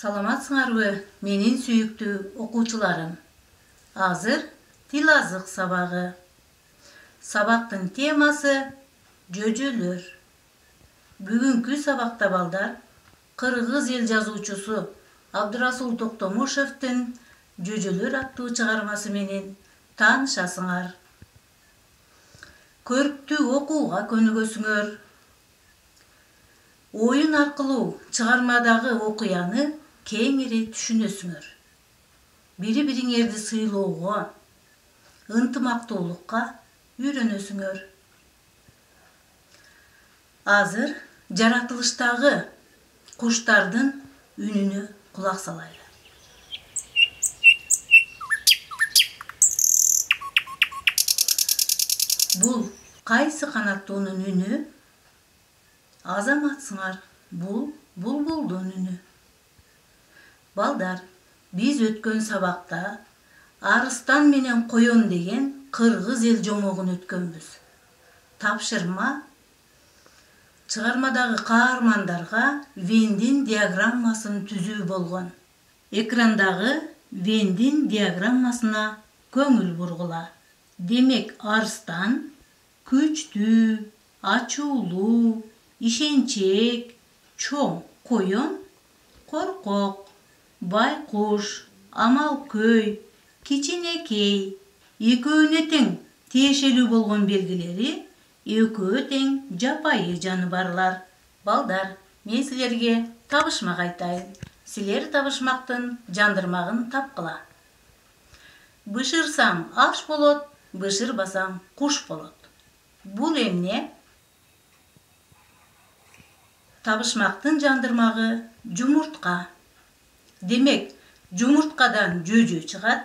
Саламатсыңарбы, менин сүйүктүү окуучуларым. Азыр тил азык сабагы. Сабактын темасы жөжөлөр. Бүгүнкү сабакта балдар кыргыз эл жазуучусу Абдырасул Токтомушевдин Жөжөлөр аттуу чыгармасы менен таанышасыңар. Көрүктүү окууга көнүгөсүңөр. Оюн аркылуу чыгармадагы окуяны кеңири түшүнөсүңөр. Бири-бириңерди сыйлоого, ынтымактуулукка үйрөнөсүңөр. Азыр жаратылыштагы куштардын үнүнө кулак салайлы. Бул кайсы канаттуунун үнү? Азаматсыңар, бул булбулдун үнү. Балдар, биз өткөн сабакта арыстан менен коён деген кыргыз эл жомогун өткөнбүз. Тапшырма чыгармадагы каармандарга Вендин диаграммасын түзүү болгон. Экрандагы Вендин диаграммасына көңүл бургула. Демек, арыстан күчтүү, ачуулуу, ишенчек, чоң, коён коркок, байкуш, амалкөй, кичинекей, экөөнө тең тиешелүү болгон белгилери экөө тең жапайы жаныбарлар. Балдар, мен силерге табышмак айтайын. Силер табышмактын жандырмагын тапкыла. Бышырсаң аш болот, бышырбасаң куш болот. Бул эмне? Табышмактын жандырмагы жумуртка. Демек, жумурткадан жөжө чыгат.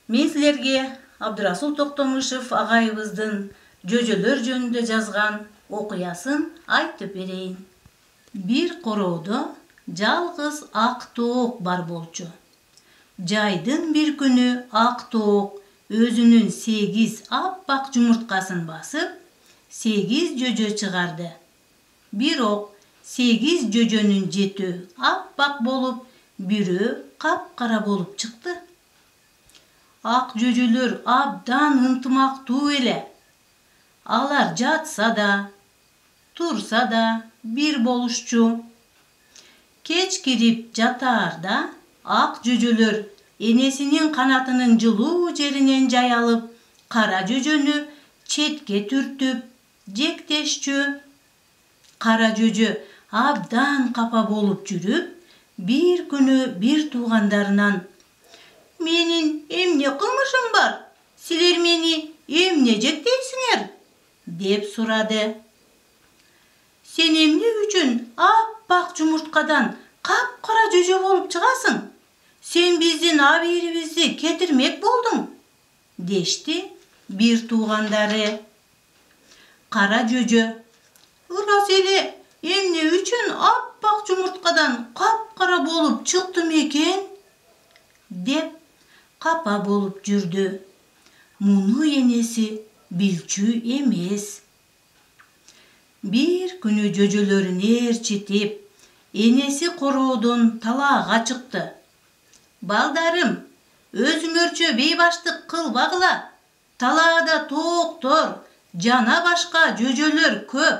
Мен силерге Абдырасул Токтомушев агайыбыздын жөжөлөр жөнүндө жазган окуясын айтып берейин. Бир короодо жалгыз ак тоок бар болчу. Жайдын бир күнү ак тоок өзүнүн 8 аппак жумурткасын басып, 8 жөжө чыгарды. Бирок 8 жөжөнүн 7 аппак болуп, бирөө капкара болуп чыкты. Ак жөжөлөр абдан ынтымактуу эле. Алар жатса да, турса да бир болушчу. Кеч кирип жатаарда ак жөжөлөр энесинин канатынын жылуу жеринен жай алып, кара жөжөнү четке түртүп жектешчү. Кара жөжө абдан капа болуп жүрүп, бир күнү бир туугандарынан: "Менин эмне кылмышым бар? Силер мени эмне жектейсиңер?" деп сурады. "Сен эмне үчүн аппак жумурткадан капкара жөжө болуп чыгасың? Сен биздин абийирибизди кетирмек болдуң?" дешти бир туугандары. Кара жөжө: "Ырас эле эмне үчүн аппак жумурткадан капкара болуп чыктым экен?" деп капа болуп жүрдү. Муну энеси билчү эмес. Бир күнү жөжөлөрүн ээрчитип, энеси короодон талаага чыкты. "Балдарым, өзүңөрчө бейбаштык кылбагыла. Талаада тооктор жана башка жөжөлөр көп.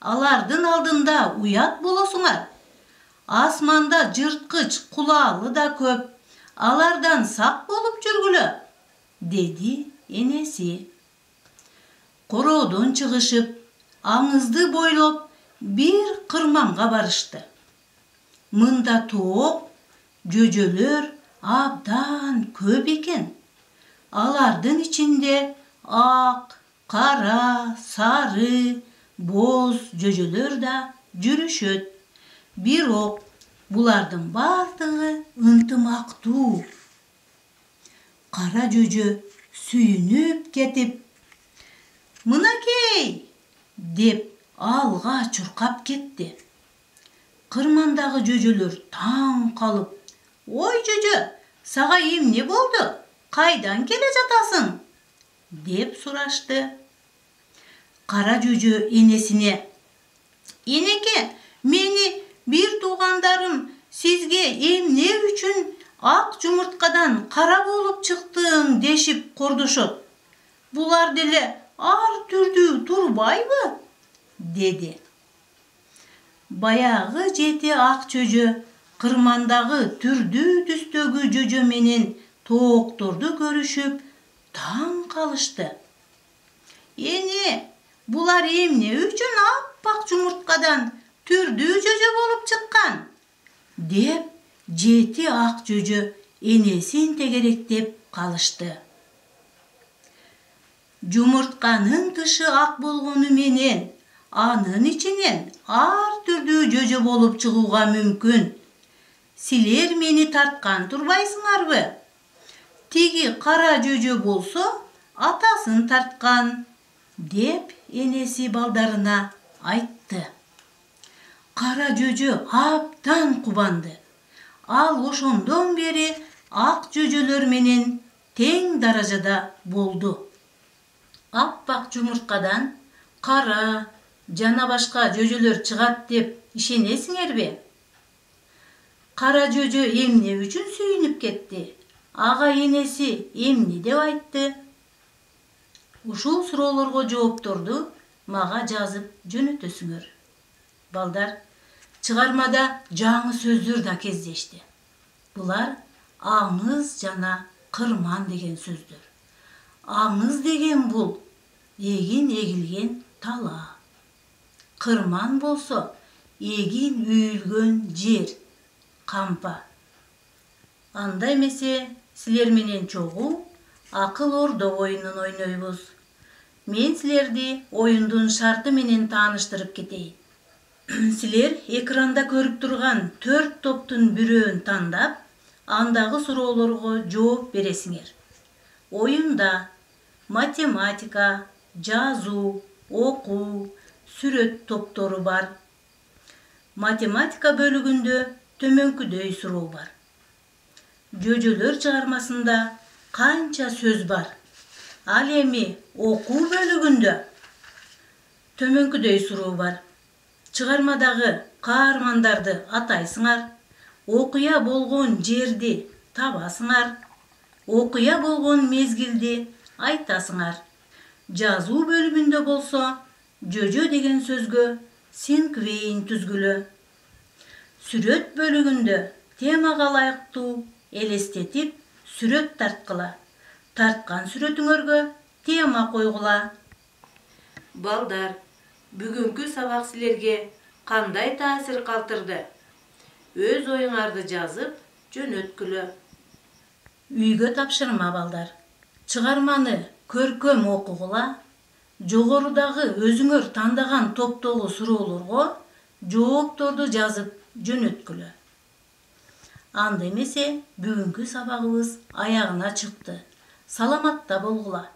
Алардын алдында уят болосуңар. Асманда жырткыч кулаалы да көп. Алардан сак болуп жүргүлө", деди энеси. Короодон чыгышып, аңызды бойлоп, бир кырманга барышты. Мында тоок, жөжөлөр абдан көп экен. Алардын ичинде ак, кара, сары, боз жөжөлөр да жүрүшөт. Бирок булардын бардыгы ынтымактуу. Кара жөжө сүйүнүп кетип: "Мынакей!" деп алга чуркап кетти. Кырмандагы жөжөлөр таң калып: "Ой жөжө, сага эмне болду? Кайдан келе жатасың?" деп сурашты. Кара жөжө энесине: "Энеке, мени бир туугандарым Sizge emne üçün ak jumurtkadan kara bolup çıktığın deşip korduşot. Bular dele ar türdүү turbayбы? Dedi. Баягы жети ак жөжө кырмандагы түрдүү түстөгү жөжө менен тоокторду көрүшүп таң калышты. Эне, булар эмне үчүн аппак жумурткадан түрдүү жөжө болуп чыккан? Деп жети ак жөжө энесин тегеректеп калышты. Жумуртканын тышы ак болгону менен анын ичинен ар түрдүү жөжө болуп чыгууга мүмкүн. Силер мени тарткан турбайсыңарбы? Тиги кара жөжө болсо атасын тарткан, деп энеси балдарына айтты. Кара жөжө абдан кубанды. Ал ошондон бери ак жөжөлөр менен тең даражада болду. Аппак жумурткадан кара жана башка жөжөлөр чыгат деп ишенесиңерби? Кара жөжө эмне үчүн сүйүнүп кетти? Ага энеси эмне деп айтты? Ушул суроолорго жоопторду мага жазып жөнөтөсүңөр. Балдар, чыгармада жаңы сөздөр да кездешти. Булар аңыз жана кырман деген сөздөр. Аңыз деген бул эгин эгилген тала. Кырман болсо эгин үйүлгөн жер, кампа. Анда эмесе силер менен чогуу акыл ордо оюнун ойнойбуз. Мен силерди оюндун шарты менен тааныштырып кетейин. Силер экранда көрүп турган 4 топтун бирөөн тандап, андагы суроолорго жооп бересиңер. Оюнда математика, жазуу, окуу, сүрөт топтору бар. Математика бөлүгүндө төмөнкүдөй суроо бар. Жөжөлөр чыгармасында канча сөз бар? Ал эми окуу бөлүгүндө төмөнкүдөй суроо бар. Чыгармадагы каармандарды атайсыңар, окуя болгон жерди табасыңар, окуя болгон мезгилди айтасыңар. Жазуу бөлүмүндө болсо жөжө деген сөзгө синквейн түзгүлө. Сүрөт бөлүгүндө темага ылайыктуу элестетип сүрөт тарткыла. Тарткан сүрөтүңөргө тема койгула. Балдар, бүгүнкү сабак силерге кандай таасир калтырды? Өз оюңарды жазып жөнөткүлө. Үйгө тапшырма, балдар. Чыгарманы көркөм окугула. Жогорудагы өзүңөр тандаган топтогу суроолорго жоопторду жазып жөнөткүлө. Анда эмесе бүгүнкү сабагыбыз аягына чыкты. Саламатта болгула.